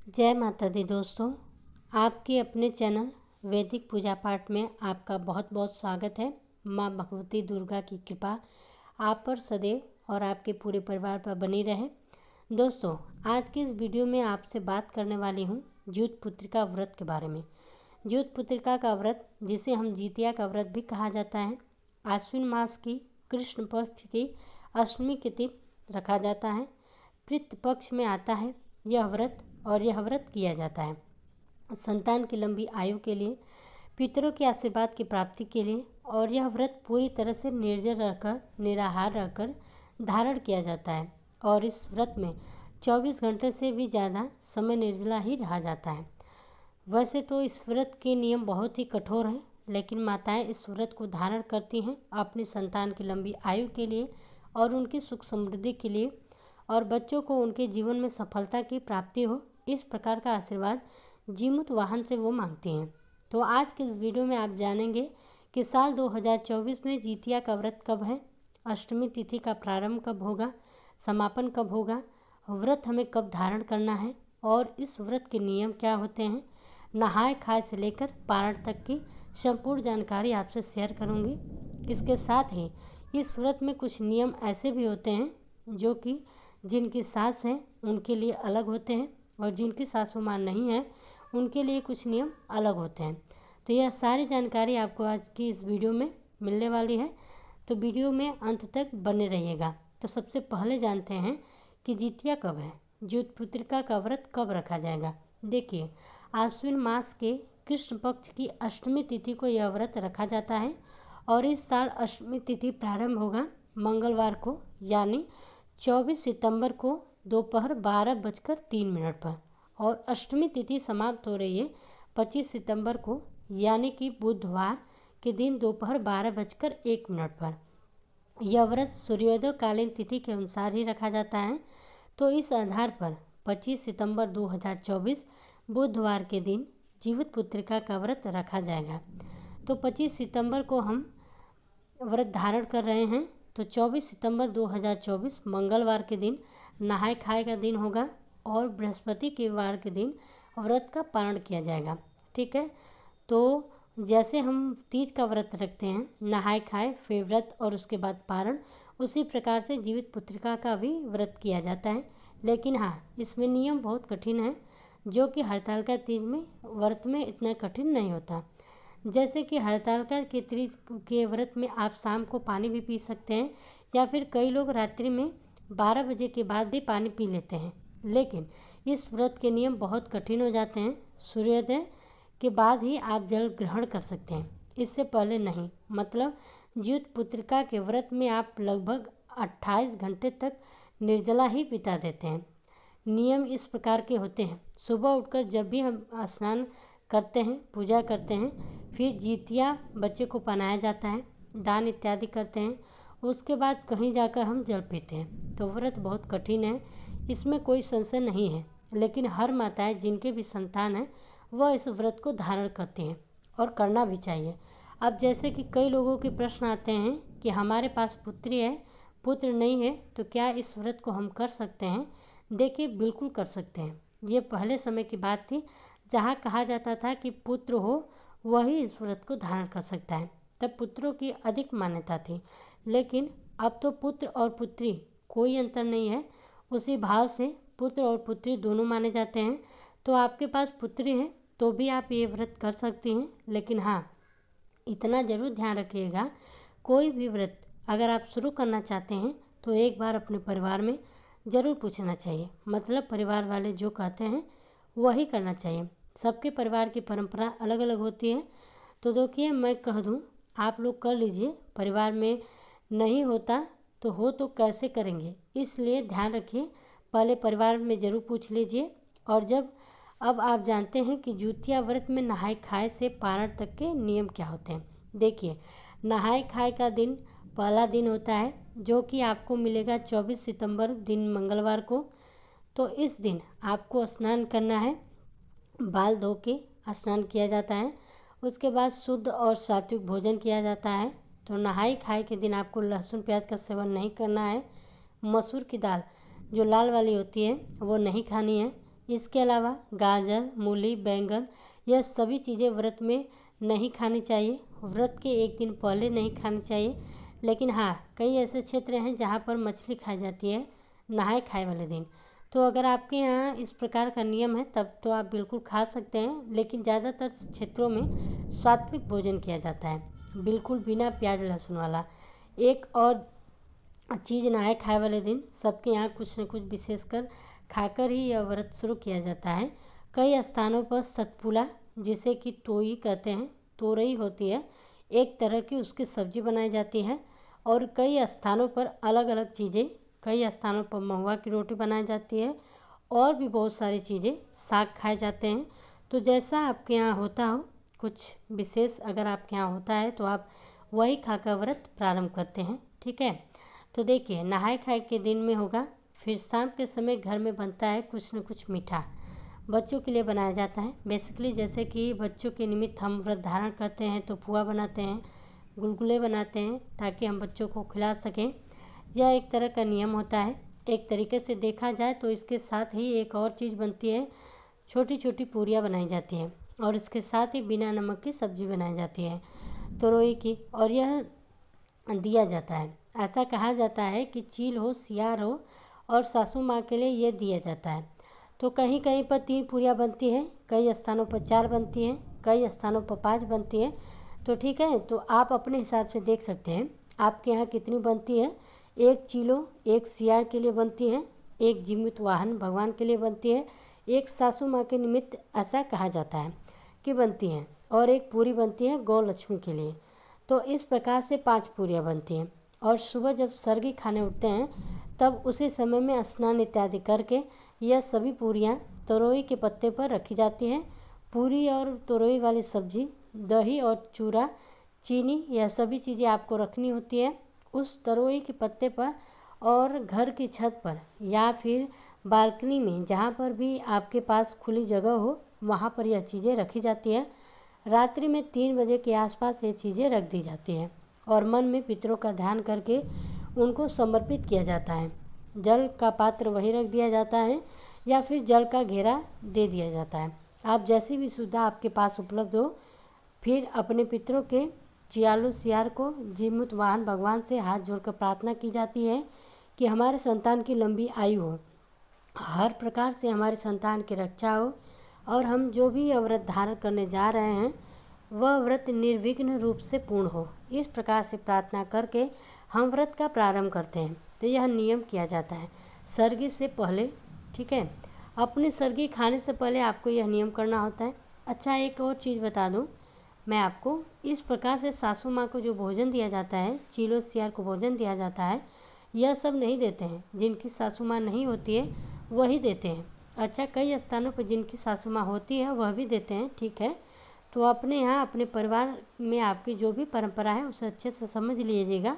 जय माता दी दोस्तों। आपके अपने चैनल वैदिक पूजा पाठ में आपका बहुत बहुत स्वागत है। माँ भगवती दुर्गा की कृपा आप पर सदैव और आपके पूरे परिवार पर बनी रहे। दोस्तों, आज की इस वीडियो में आपसे बात करने वाली हूँ ज्योत पुत्रिका व्रत के बारे में। ज्योत पुत्रिका का व्रत, जिसे हम जितिया का व्रत भी कहा जाता है, आश्विन मास की कृष्ण पक्ष की अष्टमी के दिन रखा जाता है। पितृ पक्ष में आता है यह व्रत, और यह व्रत किया जाता है संतान की लंबी आयु के लिए, पितरों के आशीर्वाद की प्राप्ति के लिए। और यह व्रत पूरी तरह से निर्जल रहकर, निराहार रहकर धारण किया जाता है। और इस व्रत में 24 घंटे से भी ज़्यादा समय निर्जला ही रहा जाता है। वैसे तो इस व्रत के नियम बहुत ही कठोर हैं, लेकिन माताएं इस व्रत को धारण करती हैं अपनी संतान की लंबी आयु के लिए और उनकी सुख समृद्धि के लिए, और बच्चों को उनके जीवन में सफलता की प्राप्ति हो, इस प्रकार का आशीर्वाद जीमूत वाहन से वो मांगती हैं। तो आज के इस वीडियो में आप जानेंगे कि साल 2024 में जितिया का व्रत कब है, अष्टमी तिथि का प्रारंभ कब होगा, समापन कब होगा, व्रत हमें कब धारण करना है, और इस व्रत के नियम क्या होते हैं। नहाए खाए से लेकर पारण तक की संपूर्ण जानकारी आपसे शेयर करूंगी। इसके साथ ही इस व्रत में कुछ नियम ऐसे भी होते हैं जो कि जिनकी सास हैं उनके लिए अलग होते हैं, और जिनकी सासू माँ नहीं है उनके लिए कुछ नियम अलग होते हैं। तो यह सारी जानकारी आपको आज की इस वीडियो में मिलने वाली है, तो वीडियो में अंत तक बने रहिएगा। तो सबसे पहले जानते हैं कि जितिया कब है, ज्योत पुत्रिका का व्रत कब रखा जाएगा। देखिए, आश्विन मास के कृष्ण पक्ष की अष्टमी तिथि को यह व्रत रखा जाता है, और इस साल अष्टमी तिथि प्रारंभ होगा मंगलवार को, यानी 24 सितंबर को दोपहर 12:03 पर, और अष्टमी तिथि समाप्त हो रही है 25 सितंबर को, यानी कि बुधवार के दिन दोपहर 12:01 पर। यह व्रत सूर्योदय कालीन तिथि के अनुसार ही रखा जाता है। तो इस आधार पर 25 सितंबर 2024 बुधवार के दिन जीवित पुत्रिका का व्रत रखा जाएगा। तो 25 सितंबर को हम व्रत धारण कर रहे हैं, तो 24 सितंबर 2024 मंगलवार के दिन नहाय खाए का दिन होगा, और बृहस्पति के वार के दिन व्रत का पारण किया जाएगा। ठीक है, तो जैसे हम तीज का व्रत रखते हैं, नहाय खाए फिर व्रत और उसके बाद पारण, उसी प्रकार से जीवित पुत्रिका का भी व्रत किया जाता है। लेकिन हाँ, इसमें नियम बहुत कठिन है, जो कि हड़तालिका तीज में व्रत में इतना कठिन नहीं होता। जैसे कि हड़तालिका के तीज के व्रत में आप शाम को पानी भी पी सकते हैं, या फिर कई लोग रात्रि में 12 बजे के बाद भी पानी पी लेते हैं। लेकिन इस व्रत के नियम बहुत कठिन हो जाते हैं। सूर्योदय के बाद ही आप जल ग्रहण कर सकते हैं, इससे पहले नहीं। मतलब ज्योत पुत्रिका के व्रत में आप लगभग 28 घंटे तक निर्जला ही बिता देते हैं। नियम इस प्रकार के होते हैं। सुबह उठकर जब भी हम स्नान करते हैं, पूजा करते हैं, फिर जितिया बच्चे को पहनाया जाता है, दान इत्यादि करते हैं, उसके बाद कहीं जाकर हम जल पीते हैं। तो व्रत बहुत कठिन है, इसमें कोई संशय नहीं है। लेकिन हर माताएं जिनके भी संतान हैं वह इस व्रत को धारण करती हैं, और करना भी चाहिए। अब जैसे कि कई लोगों के प्रश्न आते हैं कि हमारे पास पुत्री है, पुत्र नहीं है, तो क्या इस व्रत को हम कर सकते हैं। देखिए, बिल्कुल कर सकते हैं। ये पहले समय की बात थी, जहाँ कहा जाता था कि पुत्र हो वही इस व्रत को धारण कर सकता है। तब पुत्रों की अधिक मान्यता थी, लेकिन अब तो पुत्र और पुत्री कोई अंतर नहीं है। उसी भाव से पुत्र और पुत्री दोनों माने जाते हैं। तो आपके पास पुत्री है तो भी आप ये व्रत कर सकती हैं। लेकिन हाँ, इतना ज़रूर ध्यान रखिएगा, कोई भी व्रत अगर आप शुरू करना चाहते हैं तो एक बार अपने परिवार में ज़रूर पूछना चाहिए। मतलब परिवार वाले जो कहते हैं वही करना चाहिए। सबके परिवार की परंपरा अलग अलग होती है। तो देखिए, मैं कह दूं आप लोग कर लीजिए, परिवार में नहीं होता तो हो तो कैसे करेंगे, इसलिए ध्यान रखिए, पहले परिवार में ज़रूर पूछ लीजिए। और जब अब आप जानते हैं कि जितिया व्रत में नहाय खाए से पारण तक के नियम क्या होते हैं। देखिए, नहाय खाए का दिन पहला दिन होता है, जो कि आपको मिलेगा 24 सितंबर दिन मंगलवार को। तो इस दिन आपको स्नान करना है, बाल धो के स्नान किया जाता है। उसके बाद शुद्ध और सात्विक भोजन किया जाता है। तो नहाई खाए के दिन आपको लहसुन प्याज का सेवन नहीं करना है। मसूर की दाल जो लाल वाली होती है वो नहीं खानी है, इसके अलावा गाजर, मूली, बैंगन यह सभी चीज़ें व्रत में नहीं खानी चाहिए। व्रत के एक दिन पहले नहीं खानी चाहिए। लेकिन हाँ, कई ऐसे क्षेत्र हैं जहाँ पर मछली खाई जाती है नहाए खाए वाले दिन। तो अगर आपके यहाँ इस प्रकार का नियम है तब तो आप बिल्कुल खा सकते हैं। लेकिन ज़्यादातर क्षेत्रों में सात्विक भोजन किया जाता है, बिल्कुल बिना प्याज लहसुन वाला। एक और चीज़ नहाए खाए वाले दिन सबके यहाँ कुछ न कुछ विशेषकर खाकर ही यह व्रत शुरू किया जाता है। कई स्थानों पर सतपुला, जिसे कि तोई कहते हैं, तोरई होती है, एक तरह की उसकी सब्जी बनाई जाती है। और कई स्थानों पर अलग अलग चीज़ें, कई स्थानों पर महुआ की रोटी बनाई जाती है और भी बहुत सारी चीज़ें, साग खाए जाते हैं। तो जैसा आपके यहाँ होता हो, कुछ विशेष अगर आपके यहाँ होता है तो आप वही खाकर व्रत प्रारंभ करते हैं। ठीक है। तो देखिए, नहाए खाए के दिन में होगा, फिर शाम के समय घर में बनता है कुछ न कुछ मीठा, बच्चों के लिए बनाया जाता है। बेसिकली जैसे कि बच्चों के निमित्त हम व्रत धारण करते हैं तो पुआ बनाते हैं, गुलगुले बनाते हैं ताकि हम बच्चों को खिला सकें। यह एक तरह का नियम होता है। एक तरीके से देखा जाए तो इसके साथ ही एक और चीज़ बनती है, छोटी छोटी पूरियाँ बनाई जाती हैं और इसके साथ ही बिना नमक की सब्जी बनाई जाती है तोरई की, और यह दिया जाता है। ऐसा कहा जाता है कि चील हो, सियार हो और सासू माँ के लिए ये दिया जाता है। तो कहीं कहीं पर 3 पूरियाँ बनती हैं, कई स्थानों पर 4 बनती हैं, कई स्थानों पर 5 बनती हैं। तो ठीक है, तो आप अपने हिसाब से देख सकते हैं आपके यहाँ कितनी बनती है। एक चीलो एक सियार के लिए बनती है, एक जीवित वाहन भगवान के लिए बनती है, एक सासू माँ के निमित्त ऐसा कहा जाता है कि बनती हैं, और एक पूरी बनती है गौ लक्ष्मी के लिए। तो इस प्रकार से 5 पूरियाँ बनती हैं। और सुबह जब सर्गी खाने उठते हैं तब उसी समय में स्नान इत्यादि करके यह सभी पूरियाँ तरोई के पत्ते पर रखी जाती हैं। पूरी और तरोई वाली सब्जी, दही और चूरा, चीनी, यह सभी चीज़ें आपको रखनी होती है उस तरोई के पत्ते पर। और घर की छत पर या फिर बालकनी में, जहाँ पर भी आपके पास खुली जगह हो, वहाँ पर यह चीज़ें रखी जाती है। रात्रि में 3 बजे के आसपास ये चीज़ें रख दी जाती हैं और मन में पितरों का ध्यान करके उनको समर्पित किया जाता है। जल का पात्र वही रख दिया जाता है या फिर जल का घेरा दे दिया जाता है, आप जैसी भी सुविधा आपके पास उपलब्ध हो। फिर अपने पितरों के चियालू सियार को जीवित वाहन भगवान से हाथ जोड़कर प्रार्थना की जाती है कि हमारे संतान की लंबी आयु हो, हर प्रकार से हमारे संतान की रक्षा हो, और हम जो भी व्रत धारण करने जा रहे हैं वह व्रत निर्विघ्न रूप से पूर्ण हो। इस प्रकार से प्रार्थना करके हम व्रत का प्रारंभ करते हैं। तो यह नियम किया जाता है सर्गी से पहले। ठीक है, अपने सर्गी खाने से पहले आपको यह नियम करना होता है। अच्छा, एक और चीज़ बता दूं मैं आपको, इस प्रकार से सासू माँ को जो भोजन दिया जाता है, चीलो सियार को भोजन दिया जाता है, यह सब नहीं देते हैं। जिनकी सासू माँ नहीं होती है वही देते हैं। अच्छा, कई स्थानों पर जिनकी सासू माँ होती है वह भी देते हैं। ठीक है, तो अपने यहाँ अपने परिवार में आपकी जो भी परंपरा है उसे अच्छे से समझ लीजिएगा,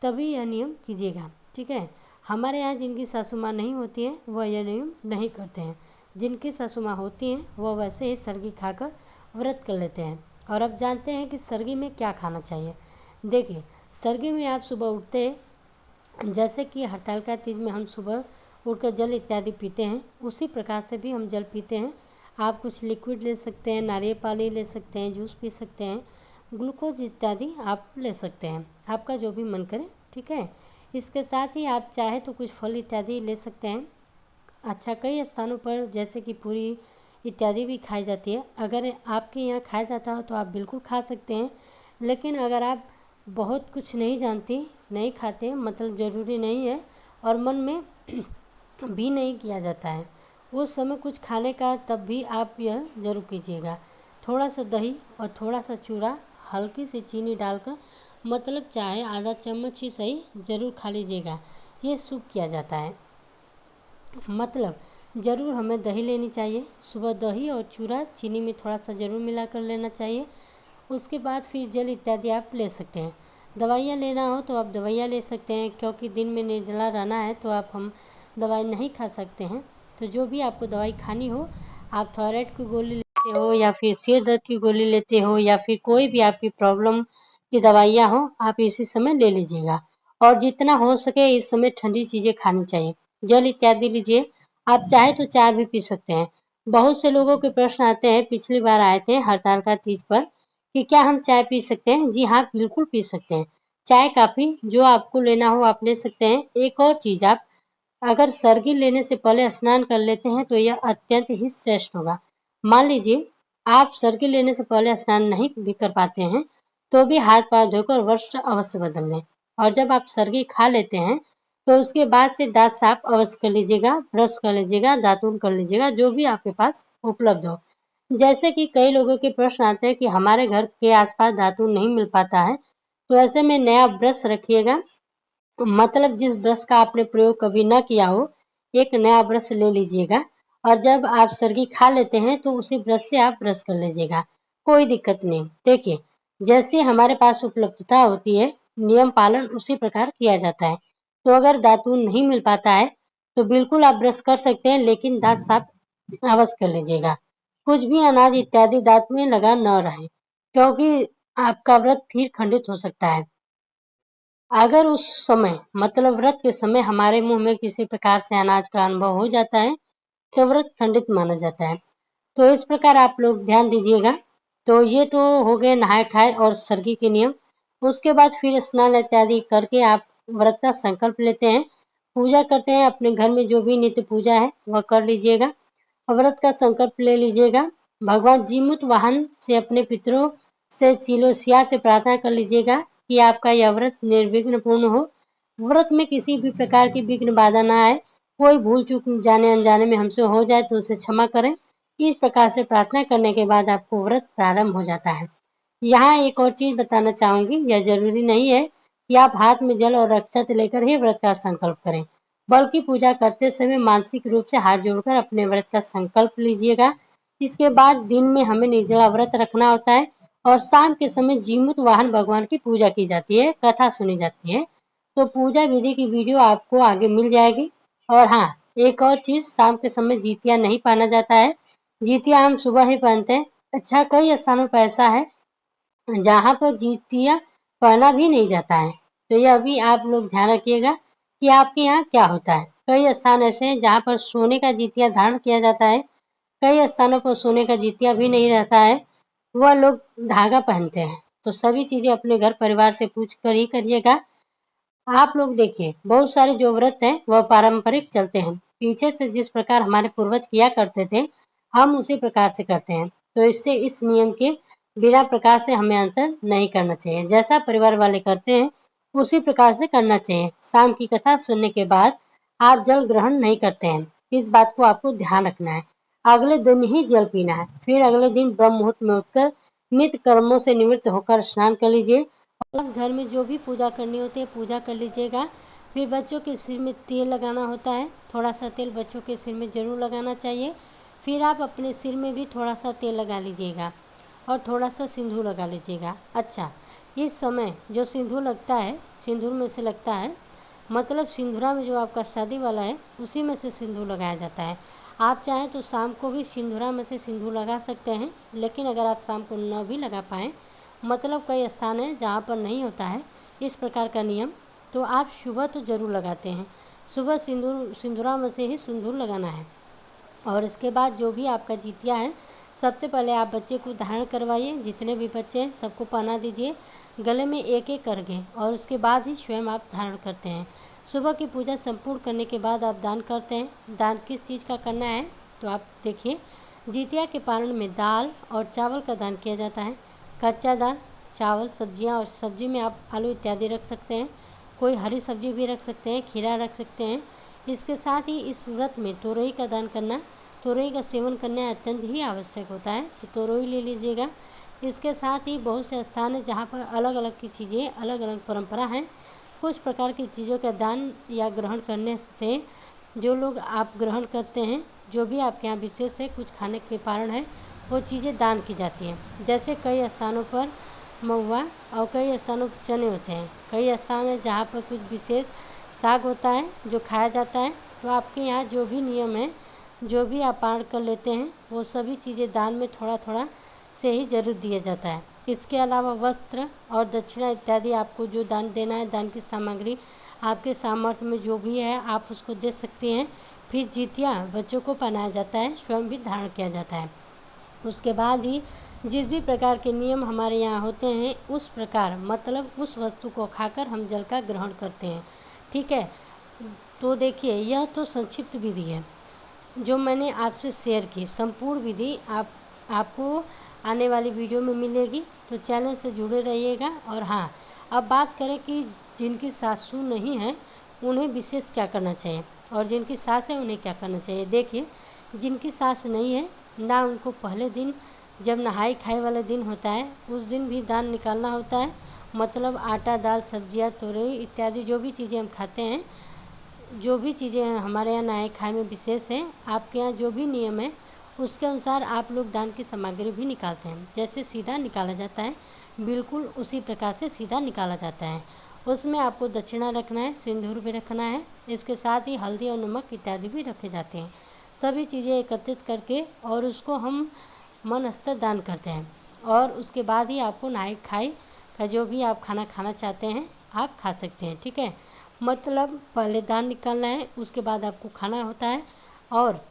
तभी यह नियम कीजिएगा। ठीक है, हमारे यहाँ जिनकी सासू माँ नहीं होती है वह यह नियम नहीं करते हैं। जिनकी सासू माँ होती हैं वह वैसे ही सर्गी खाकर व्रत कर लेते हैं। और अब जानते हैं कि सर्गी में क्या खाना चाहिए। देखिए, सर्गी में आप सुबह उठते, जैसे कि हरतालिका तीज में हम सुबह उठकर जल इत्यादि पीते हैं, उसी प्रकार से भी हम जल पीते हैं। आप कुछ लिक्विड ले सकते हैं, नारियल पानी ले सकते हैं, जूस पी सकते हैं, ग्लूकोज इत्यादि आप ले सकते हैं, आपका जो भी मन करे। ठीक है, इसके साथ ही आप चाहे तो कुछ फल इत्यादि ले सकते हैं। अच्छा, कई स्थानों पर जैसे कि पूरी इत्यादि भी खाई जाती है। अगर आपके यहाँ खाया जाता हो तो आप बिल्कुल खा सकते हैं। लेकिन अगर आप बहुत कुछ नहीं जानती, नहीं खाते, मतलब ज़रूरी नहीं है और मन में भी नहीं किया जाता है उस समय कुछ खाने का, तब भी आप यह ज़रूर कीजिएगा। थोड़ा सा दही और थोड़ा सा चूरा, हल्की सी चीनी डालकर, मतलब चाहे आधा चम्मच ही सही, ज़रूर खा लीजिएगा। ये शुभ किया जाता है। मतलब ज़रूर हमें दही लेनी चाहिए। सुबह दही और चूरा चीनी में थोड़ा सा ज़रूर मिलाकर लेना चाहिए। उसके बाद फिर जल इत्यादि आप ले सकते हैं। दवाइयाँ लेना हो तो आप दवाइयाँ ले सकते हैं, क्योंकि दिन में निर्जला रहना है तो हम दवाई नहीं खा सकते हैं। तो जो भी आपको दवाई खानी हो, आप थायराइड की गोली लेते हो या फिर सिर दर्द की गोली लेते हो या फिर कोई भी आपकी प्रॉब्लम की दवाइयाँ हो, आप इसी समय ले लीजिएगा। और जितना हो सके इस समय ठंडी चीज़ें खानी चाहिए। जल इत्यादि लीजिए, आप चाहे तो चाय भी पी सकते हैं। बहुत से लोगों के प्रश्न आते हैं, पिछली बार आए थे हड़ताल का तीज पर, कि क्या हम चाय पी सकते हैं? जी हाँ, बिल्कुल पी सकते हैं। चाय, कॉफ़ी जो आपको लेना हो आप ले सकते हैं। एक और चीज़, आप अगर सर्गी लेने से पहले स्नान कर लेते हैं तो यह अत्यंत ही श्रेष्ठ होगा। मान लीजिए आप सर्गी लेने से पहले स्नान नहीं भी कर पाते हैं, तो भी हाथ पाँव धोकर वस्त्र अवश्य बदल लें। और जब आप सर्गी खा लेते हैं तो उसके बाद से दांत साफ अवश्य कर लीजिएगा, ब्रश कर लीजिएगा, दातुन कर लीजिएगा, जो भी आपके पास उपलब्ध हो। जैसे कि कई लोगों के प्रश्न आते हैं कि हमारे घर के आसपास दातुन नहीं मिल पाता है, तो ऐसे में नया ब्रश रखिएगा। मतलब जिस ब्रश का आपने प्रयोग कभी ना किया हो, एक नया ब्रश ले लीजिएगा और जब आप सर्गी खा लेते हैं तो उसी ब्रश से आप ब्रश कर लीजिएगा, कोई दिक्कत नहीं। देखिए, जैसे हमारे पास उपलब्धता होती है, नियम पालन उसी प्रकार किया जाता है। तो अगर दातून नहीं मिल पाता है तो बिल्कुल आप ब्रश कर सकते हैं, लेकिन दांत साफ अवश्य कर लीजिएगा। कुछ भी अनाज इत्यादि दांत में लगा न रहे, क्योंकि आपका व्रत फिर खंडित हो सकता है। अगर उस समय मतलब व्रत के समय हमारे मुंह में किसी प्रकार से अनाज का अनुभव हो जाता है तो व्रत खंडित माना जाता है। तो इस प्रकार आप लोग ध्यान दीजिएगा। तो ये तो हो गए नहाए खाए और सर्गी के नियम। उसके बाद फिर स्नान इत्यादि करके आप व्रत का संकल्प लेते हैं, पूजा करते हैं। अपने घर में जो भी नित्य पूजा है वह कर लीजिएगा, व्रत का संकल्प ले लीजिएगा। भगवान जीमूत वाहन से अपने पितरों से चिलो सियार से प्रार्थना कर लीजिएगा कि आपका यह व्रत निर्विघ्न पूर्ण हो, व्रत में किसी भी प्रकार की विघ्न बाधा ना आए, कोई भूल चूक जाने अनजाने में हमसे हो जाए तो उसे क्षमा करें। इस प्रकार से प्रार्थना करने के बाद आपको व्रत प्रारंभ हो जाता है। यहाँ एक और चीज बताना चाहूंगी, यह जरूरी नहीं है कि आप हाथ में जल और अक्षत लेकर ही व्रत का संकल्प करें, बल्कि पूजा करते समय मानसिक रूप से हाथ जोड़कर अपने व्रत का संकल्प लीजिएगा। इसके बाद दिन में हमें निर्जला व्रत रखना होता है और शाम के समय जीमूत वाहन भगवान की पूजा की जाती है, कथा सुनी जाती है। तो पूजा विधि की वीडियो आपको आगे मिल जाएगी। और हाँ, एक और चीज, शाम के समय जीतिया नहीं पहना जाता है, जीतिया हम सुबह ही पहनते हैं। अच्छा, कई स्थानों पर ऐसा है जहाँ पर जीतिया पहना भी नहीं जाता है। तो यह भी आप लोग ध्यान रखिएगा कि आपके यहाँ क्या होता है। कई स्थान ऐसे हैं जहाँ पर सोने का जीतिया धारण किया जाता है, कई स्थानों पर सोने का जीतिया भी नहीं रहता है, वह लोग धागा पहनते हैं। तो सभी चीजें अपने घर परिवार से पूछ कर ही करिएगा। आप लोग देखिए, बहुत सारे जो व्रत हैं वह पारंपरिक चलते हैं, पीछे से जिस प्रकार हमारे पूर्वज किया करते थे हम उसी प्रकार से करते हैं। तो इससे इस नियम के बिना प्रकार से हमें अंतर नहीं करना चाहिए, जैसा परिवार वाले करते हैं उसी प्रकार से करना चाहिए। शाम की कथा सुनने के बाद आप जल ग्रहण नहीं करते हैं, इस बात को आपको ध्यान रखना है। अगले दिन ही जल पीना है। फिर अगले दिन ब्रह्म मुहूर्त में उठकर नित्य कर्मों से निवृत्त होकर स्नान कर लीजिए और घर में जो भी पूजा करनी होती है पूजा कर लीजिएगा। फिर बच्चों के सिर में तेल लगाना होता है, थोड़ा सा तेल बच्चों के सिर में ज़रूर लगाना चाहिए। फिर आप अपने सिर में भी थोड़ा सा तेल लगा लीजिएगा और थोड़ा सा सिंदूर लगा लीजिएगा। अच्छा, इस समय जो सिंदूर लगता है, सिंदूर में से लगता है, मतलब सिंदूरा में जो आपका शादी वाला है उसी में से सिंदूर लगाया जाता है। आप चाहें तो शाम को भी सिंदूरा में से सिंदूर लगा सकते हैं, लेकिन अगर आप शाम को न भी लगा पाएँ, मतलब कई स्थान है जहाँ पर नहीं होता है इस प्रकार का नियम, तो आप सुबह तो ज़रूर लगाते हैं। सुबह सिंदूरा में से ही सिंदूर लगाना है। और इसके बाद जो भी आपका जितिया है, सबसे पहले आप बच्चे को धारण करवाइए, जितने भी बच्चे हैं सबको पहना दीजिए, गले में एक एक करके, और उसके बाद ही स्वयं आप धारण करते हैं। सुबह की पूजा संपूर्ण करने के बाद आप दान करते हैं। दान किस चीज़ का करना है तो आप देखिए, जितिया के पारण में दाल और चावल का दान किया जाता है। कच्चा दाल, चावल, सब्जियां, और सब्जी में आप आलू इत्यादि रख सकते हैं, कोई हरी सब्जी भी रख सकते हैं, खीरा रख सकते हैं। इसके साथ ही इस व्रत में तोरई का दान करना, तोरई का सेवन करना अत्यंत ही आवश्यक होता है, तो तोरई ले लीजिएगा। इसके साथ ही बहुत से स्थान हैं जहाँ पर अलग अलग की चीज़ें, अलग अलग परंपरा हैं। कुछ प्रकार की चीज़ों का दान या ग्रहण करने से जो लोग आप ग्रहण करते हैं, जो भी आपके यहाँ विशेष है, कुछ खाने के कारण है, वो चीज़ें दान की जाती हैं। जैसे कई स्थानों पर महुआ और कई स्थानों पर चने होते हैं, कई स्थान है जहाँ पर कुछ विशेष साग होता है जो खाया जाता है। तो आपके यहाँ जो भी नियम है, जो भी आप पारण कर लेते हैं, वो सभी चीज़ें दान में थोड़ा थोड़ा से ही जरूर दिया जाता है। इसके अलावा वस्त्र और दक्षिणा इत्यादि आपको जो दान देना है, दान की सामग्री आपके सामर्थ्य में जो भी है आप उसको दे सकते हैं। फिर जितिया बच्चों को पहनाया जाता है, स्वयं भी धारण किया जाता है। उसके बाद ही जिस भी प्रकार के नियम हमारे यहाँ होते हैं उस प्रकार मतलब उस वस्तु को खाकर हम जल का ग्रहण करते हैं। ठीक है, तो देखिए यह तो संक्षिप्त विधि है जो मैंने आपसे शेयर की। संपूर्ण विधि आपको आने वाली वीडियो में मिलेगी, तो चैनल से जुड़े रहिएगा। और हाँ, अब बात करें कि जिनकी सासू नहीं है उन्हें विशेष क्या करना चाहिए और जिनकी सास है उन्हें क्या करना चाहिए। देखिए, जिनकी सास नहीं है ना, उनको पहले दिन जब नहाई खाई वाला दिन होता है उस दिन भी दान निकालना होता है। मतलब आटा, दाल, सब्जियां, तोरई इत्यादि जो भी चीज़ें हम खाते हैं, जो भी चीज़ें हमारे यहाँ नहाई खाई में विशेष है, आपके यहाँ जो भी नियम है उसके अनुसार आप लोग दान की सामग्री भी निकालते हैं। जैसे सीधा निकाला जाता है, बिल्कुल उसी प्रकार से सीधा निकाला जाता है। उसमें आपको दक्षिणा रखना है, सिंदूर भी रखना है, इसके साथ ही हल्दी और नमक इत्यादि भी रखे जाते हैं। सभी चीज़ें एकत्रित करके और उसको हम मन स्तर दान करते हैं। और उसके बाद ही आपको नहाई खाई का जो भी आप खाना खाना चाहते हैं आप खा सकते हैं। ठीक है, मतलब पहले दान निकालना है, उसके बाद आपको खाना होता है। और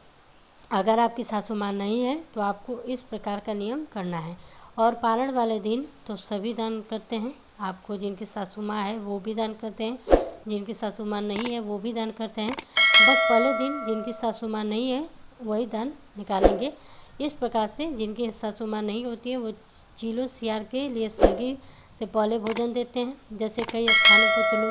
अगर आपकी सासू माँ नहीं है तो आपको इस प्रकार का नियम करना है। और पारण वाले दिन तो सभी दान करते हैं, आपको जिनकी सासू माँ है वो भी दान करते हैं, जिनकी सासू माँ नहीं है वो भी दान करते हैं। बस पहले दिन जिनकी सासू माँ नहीं है वही दान निकालेंगे। इस प्रकार से जिनकी सासू माँ नहीं होती है वो चीलो सियार के लिए सगी से पहले भोजन देते हैं। जैसे कई स्थानों पर तो लोग